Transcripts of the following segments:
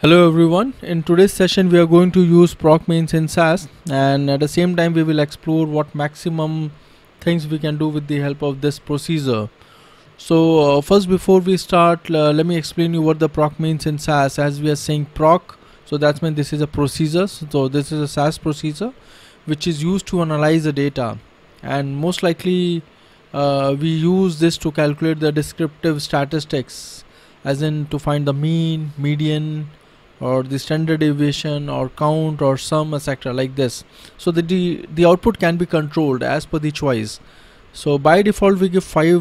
Hello everyone, in today's session we are going to use Proc Means in SAS, and at the same time we will explore what maximum things we can do with the help of this procedure. So first, before we start, let me explain you what the Proc means in SAS. As we are saying Proc, so that means this is a procedure. So this is a SAS procedure which is used to analyze the data, and most likely we use this to calculate the descriptive statistics, as in to find the mean, median, or the standard deviation, or count, or sum, etc. like this. So the output can be controlled as per the choice. So by default we give 5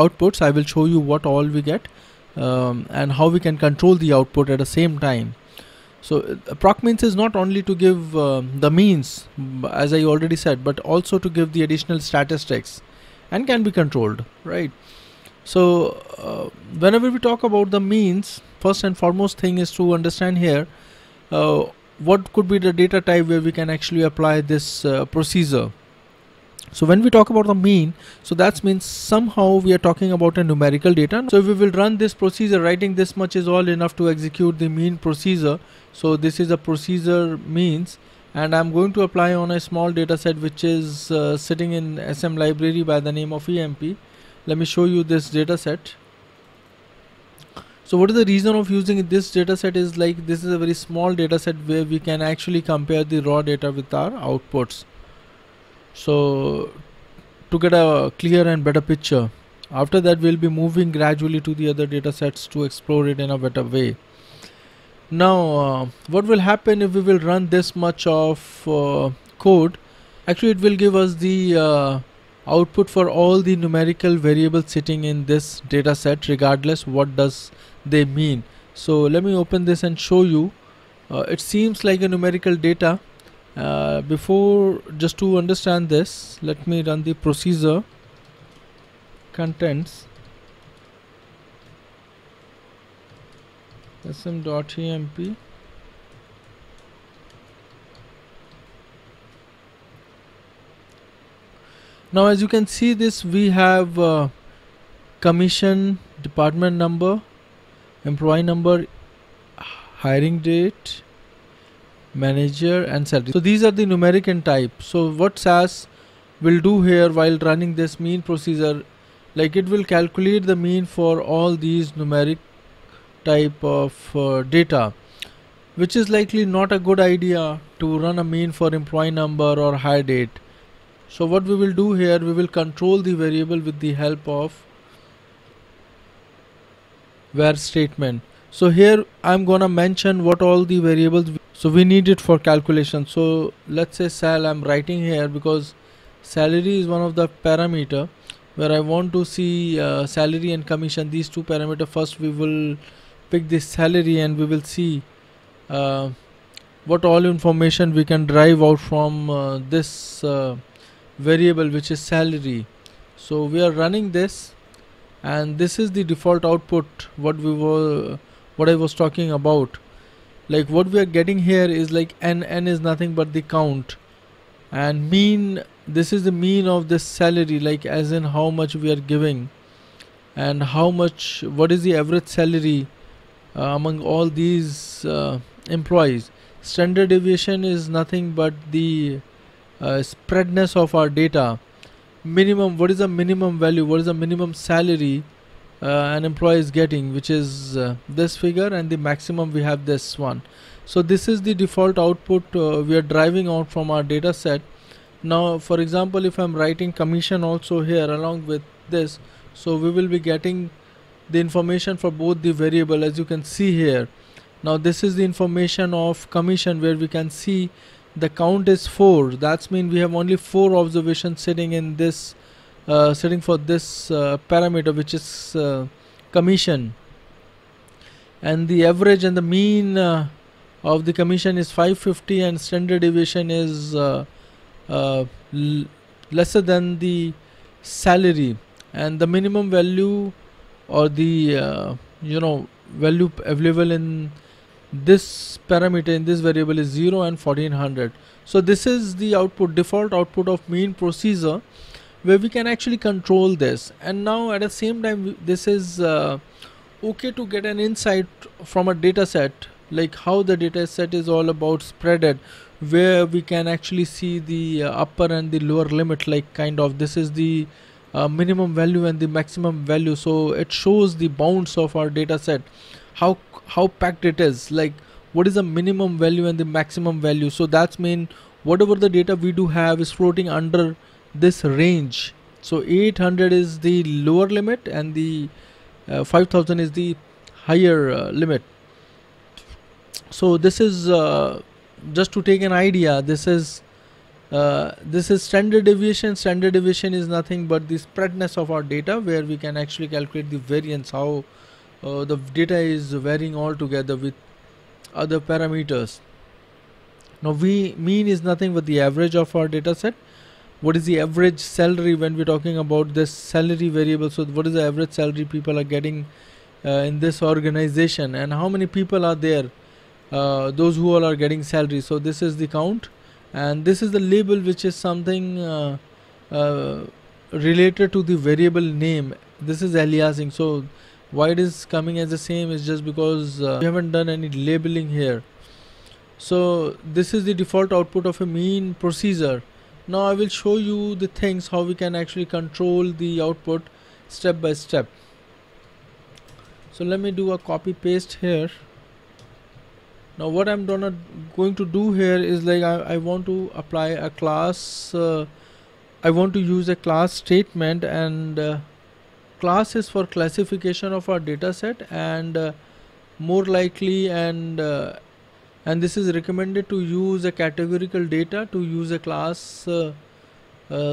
outputs. I will show you what all we get and how we can control the output at the same time. So Proc means is not only to give the means, as I already said, but also to give the additional statistics and can be controlled, right? So whenever we talk about the means, first and foremost thing is to understand here what could be the data type where we can actually apply this procedure. So when we talk about the mean, so that means somehow we are talking about a numerical data. So we will run this procedure. Writing this much is all enough to execute the mean procedure. So this is a procedure means, and I'm going to apply on a small data set which is sitting in SM library by the name of EMP. Let me show you this data set. So what is the reason of using this data set is like this is a very small data set where we can actually compare the raw data with our outputs. So to get a clear and better picture, after that we'll be moving gradually to the other data sets to explore it in a better way. Now what will happen if we will run this much of code? Actually it will give us the output for all the numerical variables sitting in this data set, regardless what does they mean. So let me open this and show you. It seems like a numerical data. Before, just to understand this, let me run the procedure contents sm.emp. Now as you can see this, we have commission, department number, employee number, hiring date, manager, and salary. So these are the numeric in type. So what SAS will do here while running this mean procedure, like it will calculate the mean for all these numeric type of data, which is likely not a good idea to run a mean for employee number or hire date. So what we will do here, we will control the variable with the help of where statement. So here I'm gonna mention what all the variables so we need it for calculation. So let's say sal I'm writing here because salary is one of the parameter where I want to see salary and commission, these two parameters. First we will pick this salary and we will see what all information we can derive out from this variable, which is salary. So we are running this, and this is the default output what I was talking about. Like what we are getting here is like n is nothing but the count, and mean, this is the mean of this salary, like as in how much we are giving and what is the average salary among all these employees. Standard deviation is nothing but the spreadness of our data. Minimum, what is the minimum value, what is the minimum salary an employee is getting, which is this figure, and the maximum we have this one. So this is the default output we are driving out from our data set. Now for example, if I'm writing commission also here along with this, so we will be getting the information for both the variable, as you can see here. Now this is the information of commission where we can see the count is 4. That's mean we have only 4 observations sitting in this sitting for this parameter, which is commission, and the average and the mean of the commission is 550, and standard deviation is lesser than the salary, and the minimum value or the value available in this parameter in this variable is 0 and 1400. So this is the output, default output of mean procedure, where we can actually control this. And now at the same time, this is okay to get an insight from a data set like how the data set is all about spreaded, where we can actually see the upper and the lower limit, like kind of this is the minimum value and the maximum value. So it shows the bounds of our data set, how packed it is, like what is the minimum value and the maximum value. So that's mean whatever the data we do have is floating under this range. So 800 is the lower limit and the 5000 is the higher limit. So this is just to take an idea, this is standard deviation. Standard deviation is nothing but the spreadness of our data, where we can actually calculate the variance, how the data is varying altogether with other parameters. Now mean is nothing but the average of our data set. What is the average salary when we're talking about this salary variable? So what is the average salary people are getting in this organization, and how many people are there, those who all are getting salary. So this is the count, and this is the label, which is something related to the variable name. This is aliasing. So why it is coming as the same is just because we haven't done any labeling here. So this is the default output of a mean procedure. Now I will show you the things how we can actually control the output step by step. So let me do a copy paste here. Now what I'm going to do here is, like, I want to apply a class, I want to use a class statement, and class is for classification of our data set, and more likely, and this is recommended to use a categorical data to use a class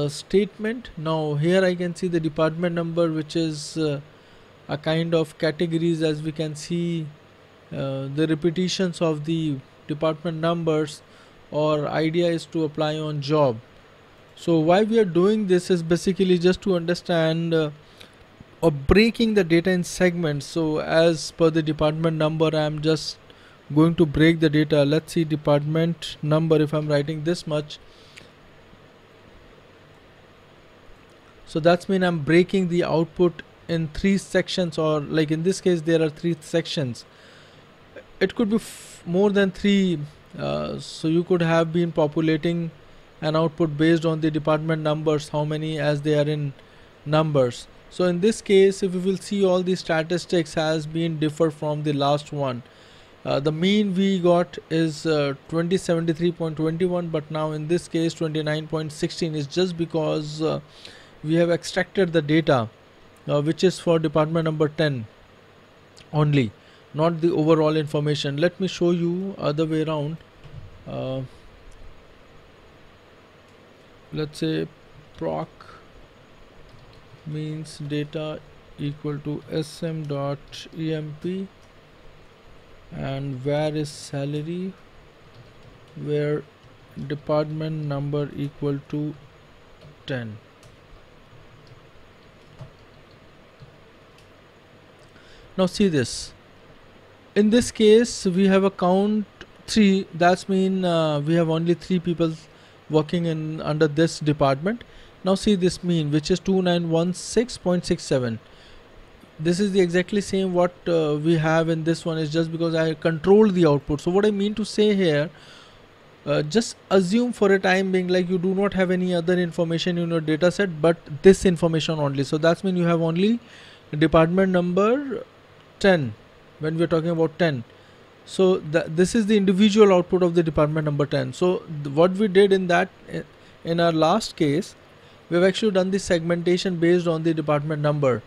statement. Now here I can see the department number, which is a kind of categories, as we can see the repetitions of the department numbers, or idea is to apply on job. So why we are doing this is basically just to understand or breaking the data in segments. So as per the department number, I am just going to break the data. Let's see department number, if I'm writing this much, so that's mean I'm breaking the output in 3 sections, or like in this case there are 3 sections. It could be more than 3, so you could have been populating an output based on the department numbers, how many as they are in numbers. So in this case, if we will see, all the statistics has been differ from the last one. The mean we got is 2073.21, but now in this case 29.16 is just because we have extracted the data which is for department number 10 only, not the overall information. Let me show you other way around. Let's say proc means data equal to sm.emp, and where is salary, where department number equal to 10. Now see this, in this case we have a count 3, that's mean we have only 3 people working in under this department. Now see this mean, which is 2916.67. This is the exactly same what we have in this one, is just because I control the output. So what I mean to say here, just assume for a time being like you do not have any other information in your data set but this information only. So that's mean you have only department number 10 when we're talking about 10. So this is the individual output of the department number 10. So what we did in that, in our last case, we have actually done the segmentation based on the department number.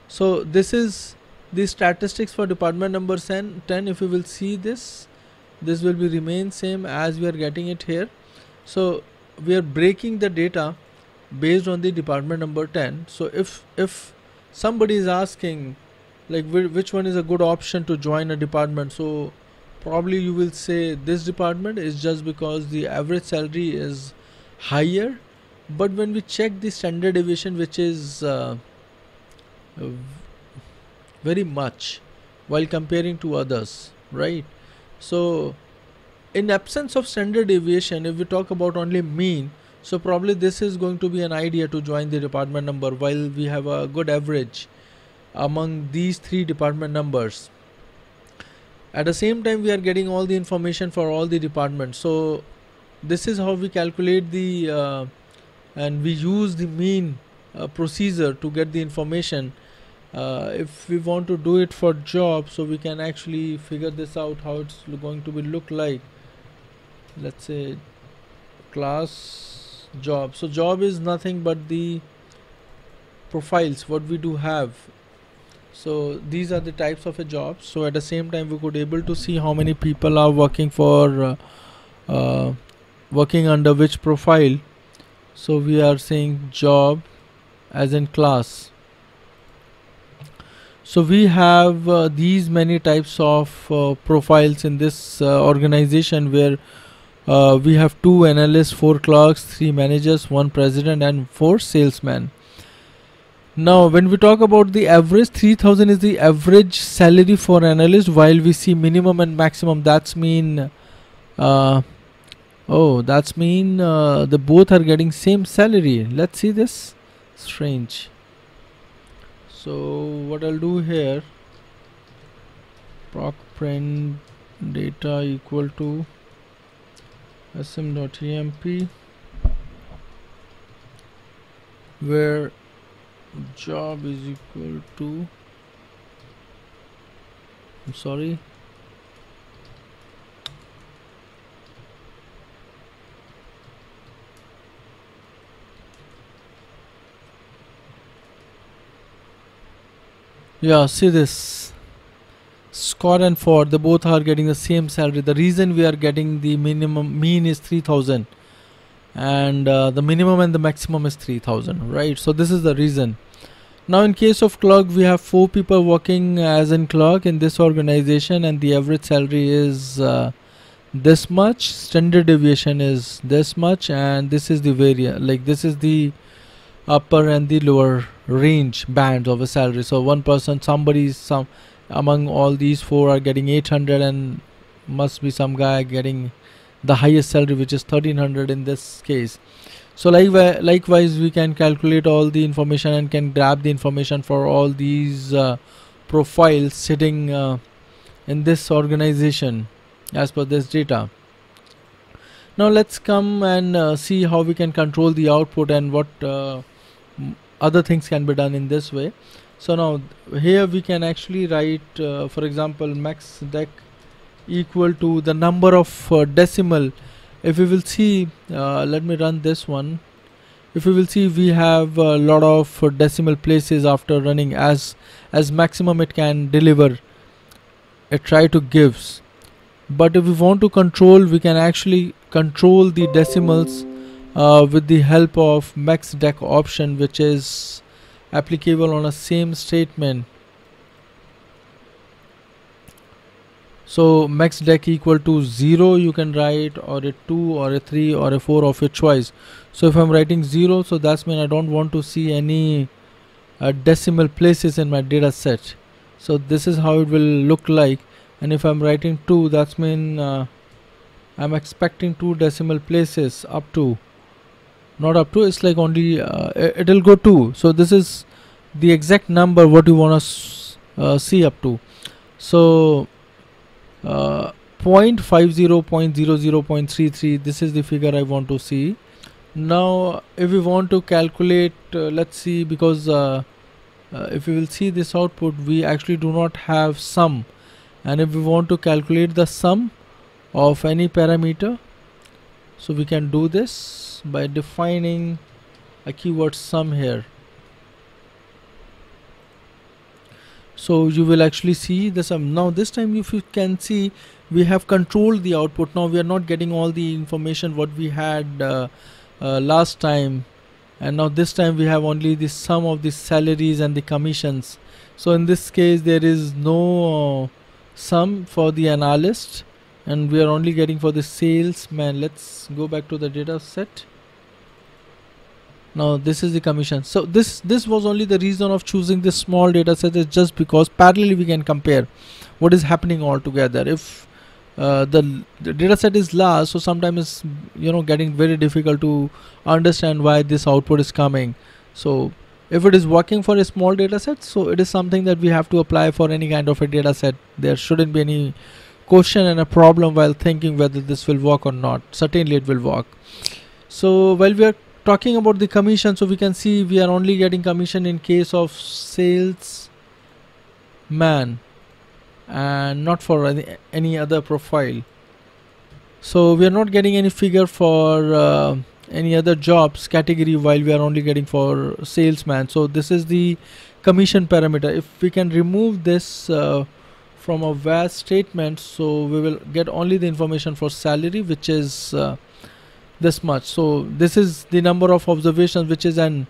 So this is the statistics for department number 10. If you will see this will be remain same as we are getting it here. So we are breaking the data based on the department number 10. So if somebody is asking like which one is a good option to join a department, so probably you will say this department is just because the average salary is higher. But when we check the standard deviation, which is very much while comparing to others, right? So in absence of standard deviation, if we talk about only mean, so probably this is going to be an idea to join the department number, while we have a good average among these 3 department numbers. At the same time we are getting all the information for all the departments. So this is how we calculate the and we use the mean procedure to get the information. If we want to do it for job, so we can actually figure this out how it's going to be look like. Let's say class job. So job is nothing but the profiles what we do have. So these are the types of a job. So at the same time we could able to see how many people are working for working under which profile. So we are saying job as in class. So we have these many types of profiles in this organization, where we have 2 analysts, 4 clerks, 3 managers, 1 president and 4 salesmen. Now when we talk about the average, 3000 is the average salary for analyst, while we see minimum and maximum. That's mean the both are getting same salary. Let's see this. Strange. So what I'll do here, proc print data equal to sm.emp, where job is equal to, I'm sorry, yeah, see this, Scott and Ford, they both are getting the same salary. The reason we are getting the minimum mean is 3000 and the minimum and the maximum is 3000, right? So this is the reason. Now in case of clerk, we have 4 people working as in clerk in this organization, and the average salary is this much, standard deviation is this much, and this is the variance, like this is the upper and the lower range bands of a salary. So one person, some among all these 4 are getting 800, and must be some guy getting the highest salary, which is 1300 in this case. So likewise we can calculate all the information and can grab the information for all these profiles sitting in this organization as per this data. Now let's come and see how we can control the output and what other things can be done in this way. So now here we can actually write for example max dec equal to the number of decimal. If we will see, let me run this one. If we will see, we have a lot of decimal places after running. As maximum it can deliver, it try to gives. But if we want to control, we can actually control the decimals with the help of max dec option, which is applicable on a same statement. So max dec equal to 0 you can write, or a 2 or a 3 or a 4 of your choice. So if I'm writing 0, so that's mean I don't want to see any decimal places in my data set. So this is how it will look like. And if I'm writing 2, that's mean I'm expecting 2 decimal places up to, not up to, it's like only it'll go 2. So this is the exact number what you want to see up to. So 0.50, 0.00, 0.33, this is the figure I want to see. Now if we want to calculate, let's see, because if we will see this output, we actually do not have sum, and if we want to calculate the sum of any parameter, so we can do this by defining a keyword sum here. So you will actually see the sum. Now this time if you can see, we have controlled the output. Now we are not getting all the information what we had last time, and now this time we have only the sum of the salaries and the commissions. So in this case there is no sum for the analyst, and we are only getting for the salesman. Let's go back to the data set. Now this is the commission. So this was only the reason of choosing this small data set, is just because parallelly we can compare what is happening all together. If the data set is large, so sometimes it's getting very difficult to understand why this output is coming. So if it is working for a small data set, so it is something that we have to apply for any kind of a data set. There shouldn't be any question and a problem while thinking whether this will work or not. Certainly it will work. So while we are talking about the commission, so we can see we are only getting commission in case of salesman and not for any other profile. So we are not getting any figure for any other jobs category, while we are only getting for salesman. So this is the commission parameter. If we can remove this from a where statement, so we will get only the information for salary, which is this much. So this is the number of observations, which is and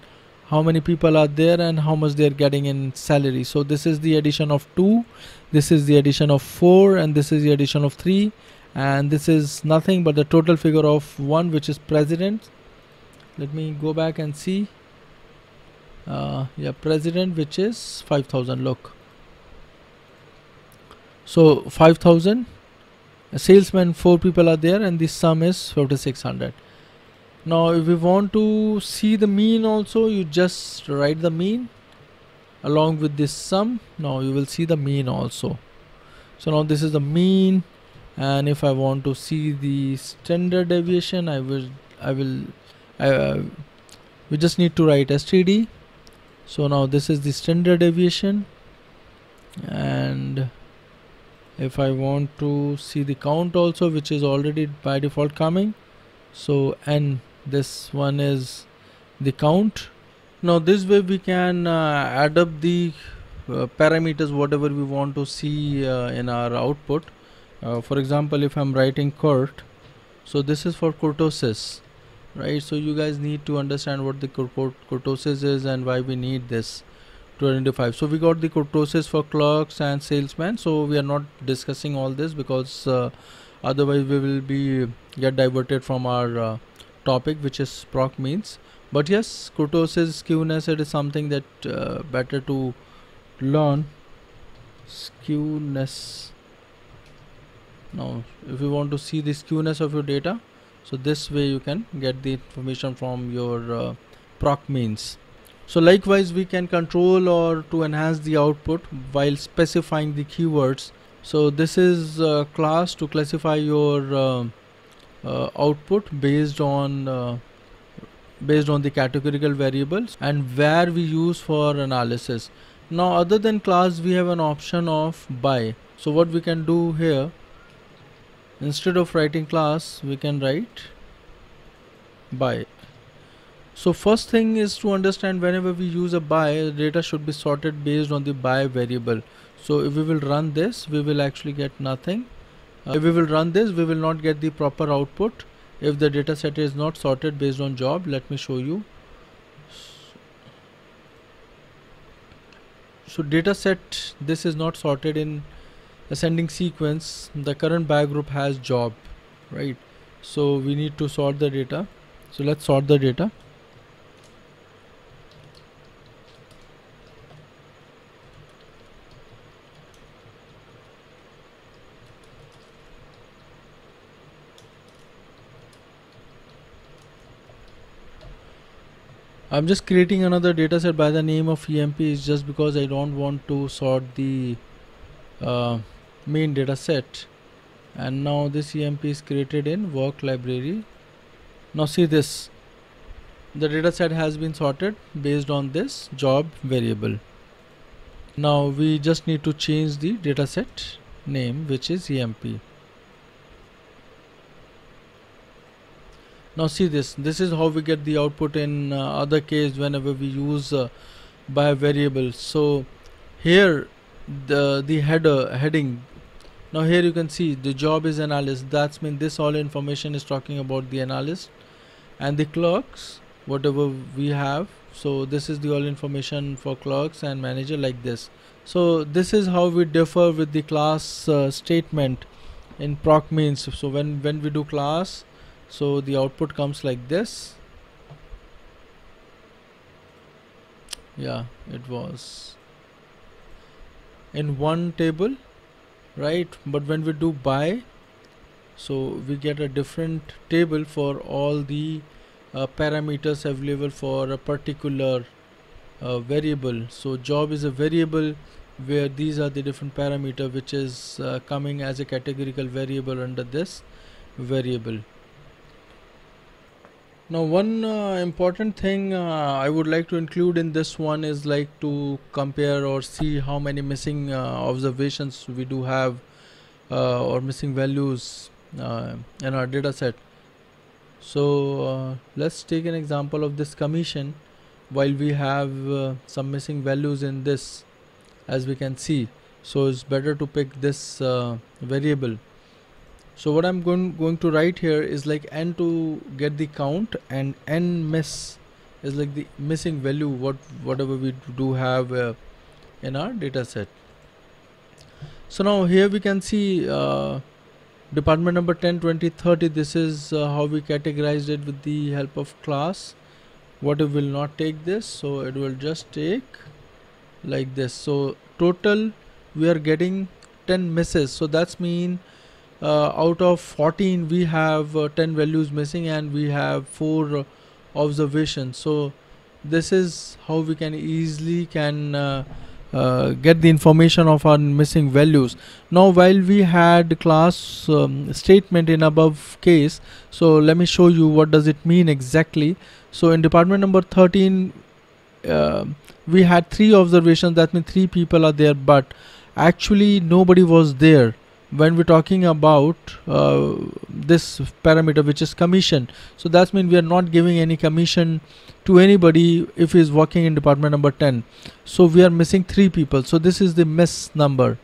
how many people are there and how much they are getting in salary. So this is the addition of 2, this is the addition of 4, and this is the addition of 3, and this is nothing but the total figure of 1, which is president. Let me go back and see. Yeah, president, which is 5,000. Look, so 5,000, a salesman, 4 people are there, and the sum is 4,600. Now if we want to see the mean also, you just write the mean along with this sum. Now you will see the mean also. So now this is the mean, and if I want to see the standard deviation, we just need to write std. So now this is the standard deviation, and if I want to see the count also, which is already by default coming, so n, this one is the count. Now this way we can add up the parameters whatever we want to see in our output. For example, if I'm writing Kurt, so this is for kurtosis, right? So you guys need to understand what the kurtosis is and why we need this to identify. So we got the kurtosis for clerks and salesmen, so we are not discussing all this because otherwise we will get diverted from our topic, which is Proc Means. But yes, kurtosis, skewness, it is something that better to learn. Skewness. Now if you want to see the skewness of your data, so this way you can get the information from your Proc Means. So likewise we can control or to enhance the output while specifying the keywords. So this is a class to classify your output based on the categorical variables and where we use for analysis. Now other than class, we have an option of by. So what we can do here, instead of writing class, we can write by. So first thing is to understand whenever we use a by, data should be sorted based on the by variable. So if we will run this, we will actually get nothing. If we will run this, we will not get the proper output if the data set is not sorted based on job. Let me show you. So data set, this is not sorted in ascending sequence. The current by group has job, right? So we need to sort the data. So let's sort the data. I'm just creating another dataset by the name of EMP, is just because I don't want to sort the main dataset. And now this EMP is created in work library. Now see this, the dataset has been sorted based on this job variable. Now we just need to change the dataset name, which is EMP. Now see this is how we get the output in other case whenever we use by variable. So here the heading, now here you can see the job is analyst, that's mean this all information is talking about the analyst, and the clerks whatever we have, so this is the all information for clerks and manager, like this. So this is how we differ with the class statement in Proc Means. So when we do class, so the output comes like this. Yeah, it was in one table, right? But when we do by, so we get a different table for all the parameters available for a particular variable. So job is a variable, where these are the different parameter which is coming as a categorical variable under this variable. Now one important thing I would like to include in this one is like to compare or see how many missing observations we do have or missing values in our data set. So let's take an example of this commission. While we have some missing values in this, as we can see, so it's better to pick this variable. So what I'm going to write here is like n to get the count, and n miss is like the missing value whatever we do have in our data set. So now here we can see department number 10, 20, 30. This is how we categorized it with the help of class. What if will not take this, so it will just take like this. So total we are getting 10 misses, so that's mean out of 14 we have 10 values missing and we have 4 observations. So this is how we can easily get the information of our missing values. Now while we had class statement in above case, so let me show you what does it mean exactly. So in department number 13 we had 3 observations, that means 3 people are there, but actually nobody was there when we're talking about this parameter which is commission. So that means we are not giving any commission to anybody if he is working in department number 10. So we are missing 3 people, so this is the miss number.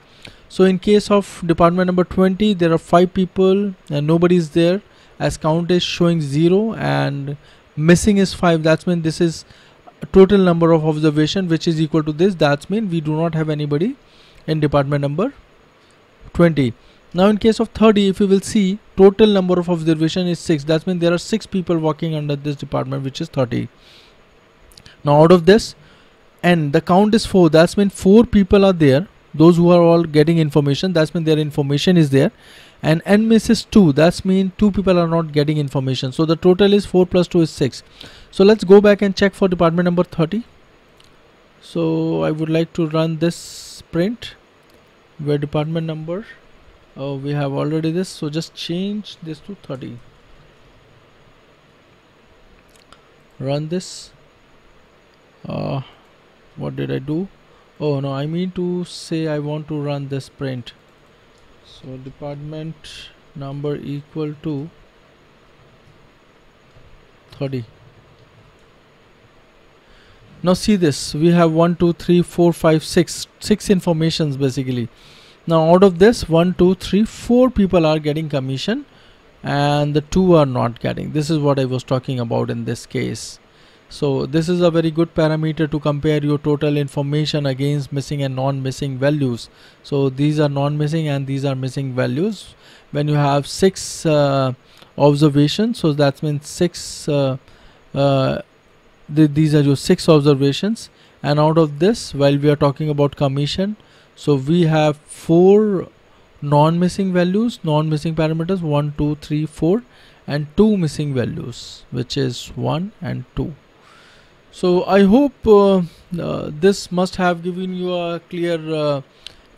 So in case of department number 20 there are 5 people and nobody is there, as count is showing 0 and missing is 5. That means this is total number of observation which is equal to this. That means we do not have anybody in department number 20. Now in case of 30, if you will see, total number of observation is 6. That means there are 6 people working under this department, which is 30. Now out of this, and the count is 4. That means 4 people are there, those who are all getting information. That means their information is there. And n misses 2. That means 2 people are not getting information. So the total is 4 plus 2 is 6. So let's go back and check for department number 30. So I would like to run this print where department number, we have already this, so just change this to 30. Run this. What did I do? Oh no, I mean to say I want to run this print. So department number equal to 30. Now see this, we have 1, 2, 3, 4, 5, 6 informations basically. Now out of this 1, 2, 3, 4 people are getting commission and the 2 are not getting. This is what I was talking about in this case. So this is a very good parameter to compare your total information against missing and non-missing values. So these are non-missing and these are missing values. When you have 6 observations, so that means 6 these are your 6 observations, and out of this, while we are talking about commission, so we have 4 non-missing values, non-missing parameters, 1, 2, 3, 4, and 2 missing values, which is 1 and 2. So I hope this must have given you a clear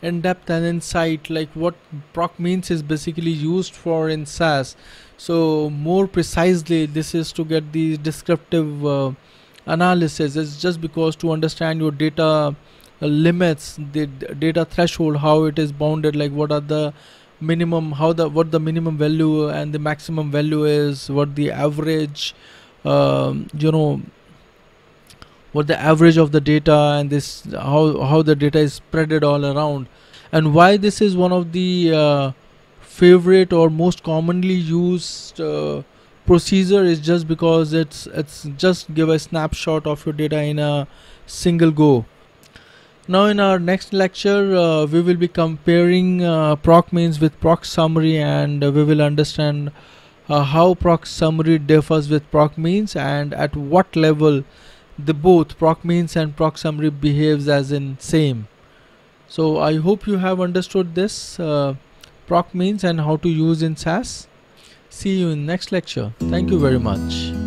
in-depth and insight like what Proc Means is basically used for in SAS. So more precisely, this is to get the descriptive analysis. It's just because to understand your data limits, the data threshold, how it is bounded, like what are the minimum, what the minimum value and the maximum value is, what the average, what the average of the data, and this how the data is spreaded all around, and why this is one of the favorite or most commonly used procedure is just because it's just give a snapshot of your data in a single go. Now in our next lecture we will be comparing Proc Means with Proc Summary, and we will understand how Proc Summary differs with Proc Means and at what level the both Proc Means and Proc Summary behaves as in same. So I hope you have understood this Proc Means and how to use in SAS. See you in next lecture. Thank you very much.